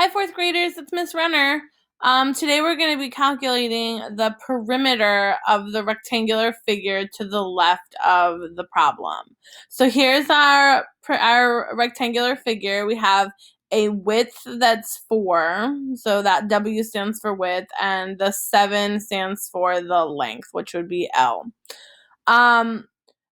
Hi, fourth graders, it's Miss Renner. Today we're going to be calculating the perimeter of the rectangular figure to the left of the problem. So here's our rectangular figure. We have a width that's 4, so that W stands for width, and the 7 stands for the length, which would be L.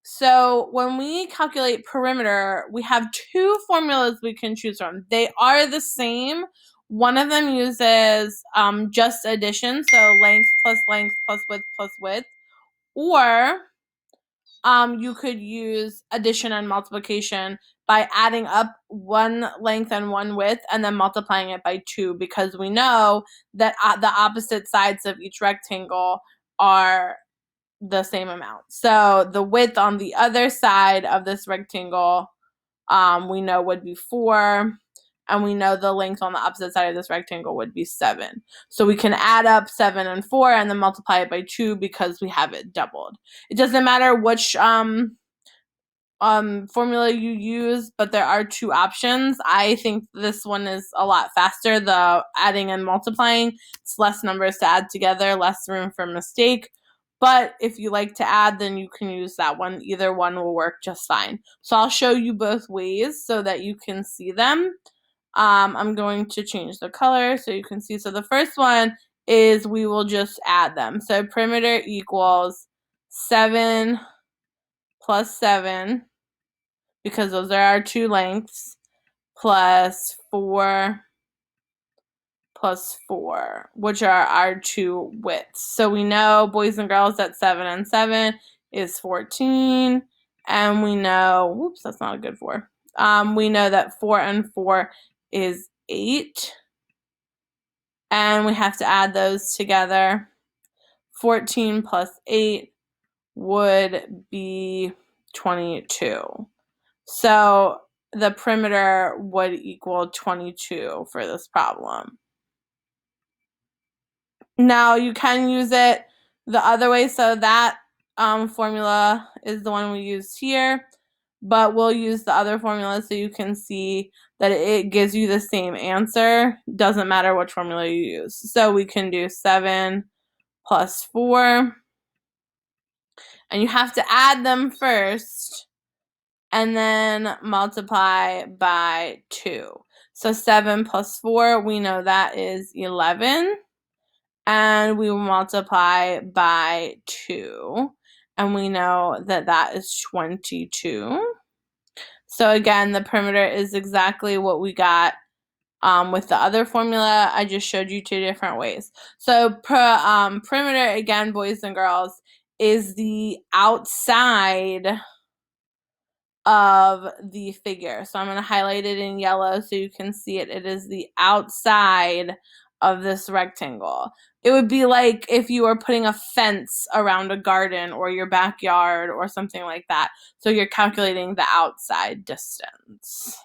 So when we calculate perimeter, we have two formulas we can choose from. They are the same. One of them uses just addition, so length plus width, or you could use addition and multiplication by adding up one length and one width and then multiplying it by 2, because we know that the opposite sides of each rectangle are the same amount. So the width on the other side of this rectangle, we know would be 4, and we know the length on the opposite side of this rectangle would be 7. So we can add up 7 and 4 and then multiply it by 2 because we have it doubled. It doesn't matter which formula you use, but there are two options. I think this one is a lot faster, the adding and multiplying. It's less numbers to add together, less room for mistake. But if you like to add, then you can use that one. Either one will work just fine. So I'll show you both ways so that you can see them. I'm going to change the color so you can see. So the first one is we will just add them. So perimeter equals 7 plus 7, because those are our two lengths, plus 4 plus 4, which are our two widths. So we know, boys and girls, that 7 and 7 is 14, and we know, whoops, that's not a good 4. We know that 4 and 4 is 8, and we have to add those together. 14 plus 8 would be 22. So the perimeter would equal 22 for this problem. Now you can use it the other way, so that formula is the one we used here, but we'll use the other formula so you can see that it gives you the same answer. Doesn't matter which formula you use. So we can do 7 plus 4, and you have to add them first and then multiply by 2. So 7 plus 4, we know that is 11. And we will multiply by 2, and we know that that is 22. So again, the perimeter is exactly what we got with the other formula. I just showed you two different ways. So perimeter, again, boys and girls, is the outside of the figure. So I'm going to highlight it in yellow so you can see it. It is the outside of this rectangle. It would be like if you were putting a fence around a garden or your backyard or something like that. So you're calculating the outside distance.